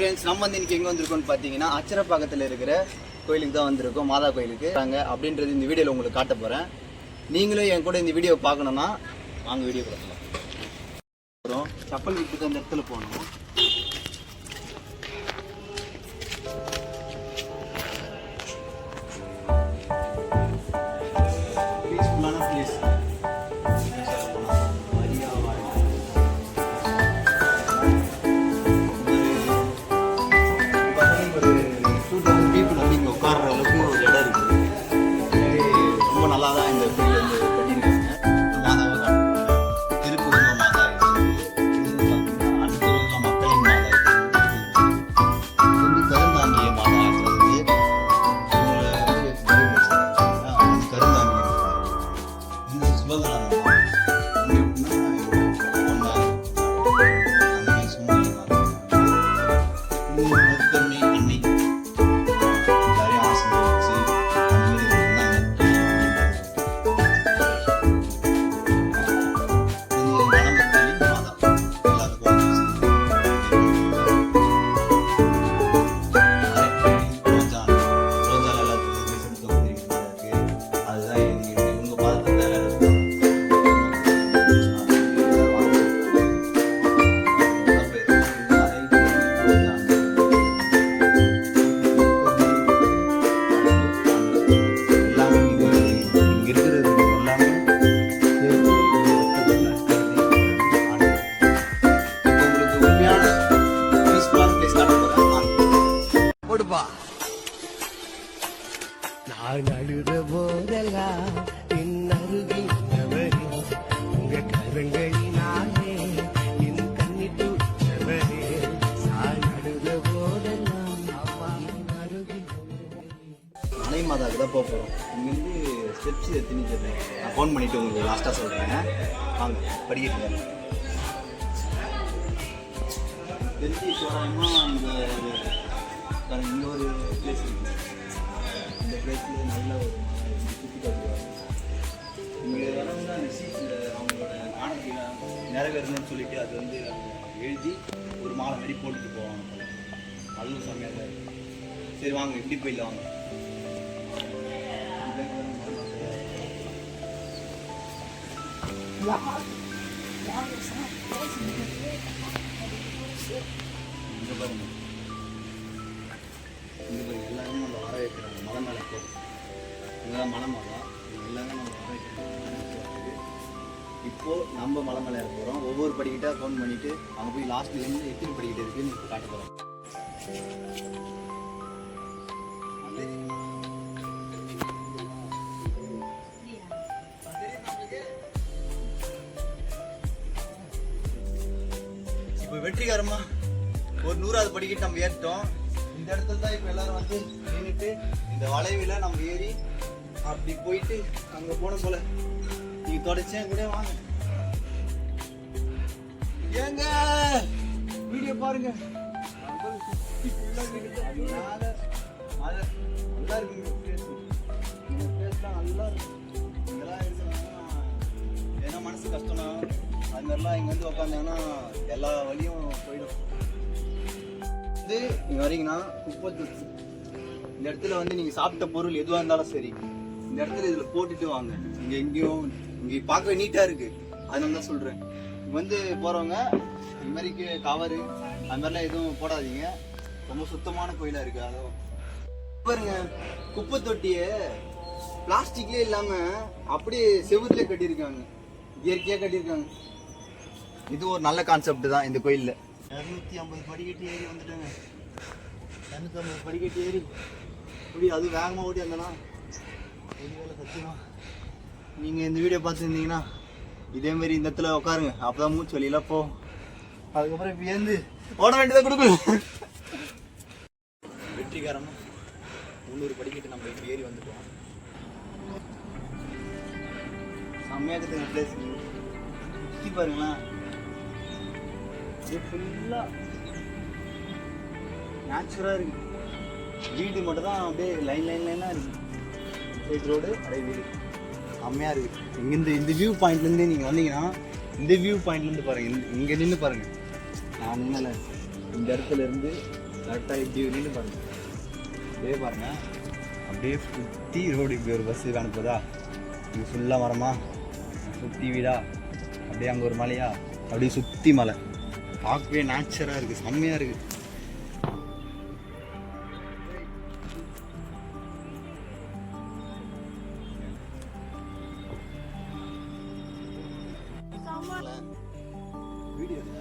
Friends, நம்ம வந்து இன்னைக்கு எங்கே வந்திருக்கோம்னு பார்த்தீங்கன்னா அச்சரப்பாக்கத்தில் இருக்கிற கோயிலுக்கு தான் வந்திருக்கோம். மாதா கோயிலுக்கு அப்படின்றது இந்த வீடியோவில் உங்களுக்கு காட்ட போகிறேன். நீங்களும் என் கூட இந்த வீடியோ பார்க்கணுன்னா வாங்க வீடியோ கொடுக்கலாம். அப்புறம் செப்பல் விட்டுட்டு அந்த இடத்துல போகணும். பீஸ்ஃபுல்லான பிளேஸ். நான் அழுத போதெல்லாம் என் அருகில் உங்க கரங்களினாலே என் கண்ணி தூச்சவரே. நான் அழுத போதெல்லாம் அருகில். மலை மாதாவுக்கு தான் போக போகிறோம். இங்கேருந்து ஸ்டெப்ஸ் எத்தினிக்கிறேன். நான் ஃபோன் பண்ணிவிட்டு உங்களுக்கு லாஸ்ட்டாக சொல்கிறேன். வாங்க படிக்கிட்டு தெரிஞ்சு தோராயமாக இங்கே ஒரு பிளேஸ் இருக்குது. இந்த பிளேஸில் நல்ல ஒரு சுற்றி காட்டுவாங்க. இங்கே வரவங்க அந்த சீட்டில் அவங்களோட காணிக்கை நிறைவேறணும்னு சொல்லிட்டு அது வந்து எழுதி ஒரு மாலை மாதிரி போட்டுட்டு போவாங்க. அதுவும் செம்மையாக தான் இருக்குது. சரி வாங்க இப்படி போயிடலாம் வாங்க. இங்கே பாருங்க, எல்லாருமே நம்ம வர வைக்கிறாங்க. மலை மேலே போகும். இங்கெல்லாம் மலை மலை எல்லாமே நம்ம வர வைக்கிறாங்க. இப்போது நம்ம மலை மேலே இருக்க போகிறோம். ஒவ்வொரு படிக்கிட்டாக ஃபோன் பண்ணிவிட்டு அங்கே போய் லாஸ்ட்லேருந்து எத்தனை படிக்கிட்டு இருக்குன்னு இப்போ காட்ட போகிறோம். இப்போ வெற்றிகரமாக ஒரு 100வது படிக்கிட்டு நம்ம ஏறிட்டோம். இந்த இடத்துல தான் இப்போ எல்லாரும் வந்து நின்றுட்டு இந்த வளைவில் நம்ம ஏறி அப்படி போயிட்டு அங்கே போன போல நீங்கள் தொடச்சேன் கூட வாங்க. ஏங்க வீடியோ பாருங்க. நல்லா இருக்குங்க பிளேஸ்லாம் நல்லா இருக்கும். இதெல்லாம் இருக்குன்னா ஏன்னா மனசு கஷ்டம்னா அது மாதிரிலாம் இங்கே வந்து உக்காந்தாங்கன்னா எல்லா வழியும் போயிடும். இது நீங்கள் வரீங்கன்னா குப்பத்தொட்டி இந்த இடத்துல வந்து நீங்கள் சாப்பிட்ட பொருள் எதுவாக இருந்தாலும் சரி இந்த இடத்துல இதில் போட்டுட்டு வாங்க. இங்கே எங்கேயும் இங்கே பார்க்கவே நீட்டாக இருக்குது. அதனால தான் சொல்கிறேன். வந்து போகிறவங்க இது மாதிரிக்கு கவரு அது மாதிரிலாம் எதுவும் போடாதீங்க. ரொம்ப சுத்தமான கோயிலாக இருக்குது. அதுவும் பாருங்க, குப்பை தொட்டியை பிளாஸ்டிக்லேயே இல்லாமல் அப்படியே செவுத்துலேயே கட்டியிருக்காங்க. இயற்கையாக கட்டியிருக்காங்க. இது ஒரு நல்ல கான்செப்ட் தான் இந்த கோயிலில். 250 படிக்கட்டு ஏறி வந்துட்டாங்க. 250 படிக்கட்டு ஏறி இப்படி அது வேகமாக ஓடி வந்தோன்னா வேலை சத்தியமா நீங்கள் இந்த வீடியோ பார்த்துருந்தீங்கன்னா இதேமாரி இந்த இடத்துல உட்காருங்க. அப்போ தான் மூச்சு வழியெல்லாம் போகும். அதுக்கப்புறம் இப்போ ஏந்து ஓட வேண்டியதை கொடுக்கணும். வெற்றிகரமாக 300 படிக்கட்டு நம்ம இப்போ ஏறி வந்துட்டோம். செம்மையாக இருக்குது பிளேஸ். சுற்றி பாருங்களேன். இது ஃபுல்லாக நேச்சுரலாக இருக்குது. வீடு மட்டும் தான் அப்படியே லைனாக இருக்குது. சைட் ரோடு அப்படியே வீடு செம்மையாக இருக்குது. இங்கேருந்து இந்த வியூ பாயிண்ட்லேருந்து நீங்கள் வந்தீங்கன்னா இந்த வியூ பாயிண்ட்லேருந்து பாருங்கள். இங்கே நின்று பாருங்கள். நான் நின்னல இந்த இடத்துல இருந்து கரெக்டாக இப்படி நின்று பாருங்க, அப்படியே பாருங்க, அப்படியே சுற்றி ரோடு இப்படி ஒரு பஸ்ஸு அனுப்புதா, இது ஃபுல்லாக மரமா, சுற்றி வீடா, அப்படியே அங்கே ஒரு மலையா, அப்படியே சுற்றி மலை, பார்க்கவே நேச்சராக இருக்குது, செம்மையாக இருக்குது. வீடியோவில்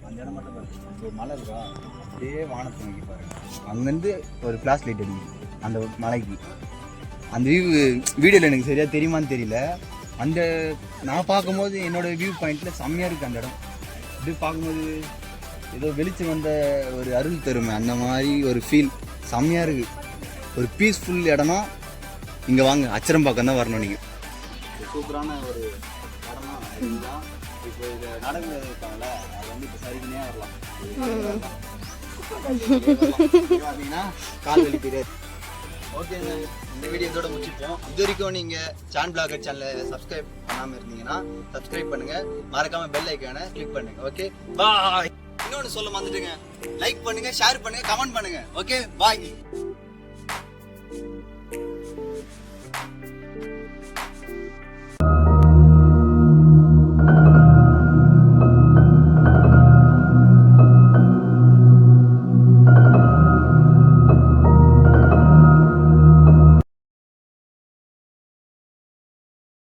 அந்த இடம் மட்டும் பாருங்க, ஒரு மலை இருக்கா, அப்படியே வானத்தை நோக்கி பாருங்க, அங்கேருந்து ஒரு ஃப்ளாஷ் லைட் அடிக்குது அந்த மலைக்கு. அந்த வியூ வீடியோவில் எனக்கு சரியாக தெரியுமான்னு தெரியல. அந்த நான் பார்க்கும்போது என்னோடய வியூ பாயிண்டில் செம்மையாக இருக்குது அந்த இடம். அப்படியே பார்க்கும்போது ஏதோ வெளிச்சம் வந்த ஒரு அருள் தருமை, அந்த மாதிரி ஒரு ஃபீல் செம்மையாக இருக்குது. ஒரு பீஸ்ஃபுல் இடம்னா இங்கே வாங்க, அச்சரம்பாக்கம் தான் வரணும் நீங்கள். சூப்பரான ஒரு இடமா இதுதான். இப்போ இது நடந்து இருக்காங்கல்ல, அது வந்து இப்போ சரிக்குனே வரலாம். பார்த்தீங்கன்னா கால் வலி தெரியாது. ஓகேங்க, இந்த வீடியோ இதோட முடிச்சுப்போம். இது வரைக்கும் நீங்கள் சான் பிளாகர் சேனலை சப்ஸ்கிரைப் பண்ணாமல் இருந்தீங்கன்னா சப்ஸ்கிரைப் பண்ணுங்கள், மறக்காமல் பெல் ஐக்கானை கிளிக் பண்ணுங்கள். Okay bye. இன்னொன்று சொல்ல மறந்துட்டுங்க, லைக் பண்ணுங்கள், ஷேர் பண்ணுங்கள், கமெண்ட் பண்ணுங்கள். Okay bye.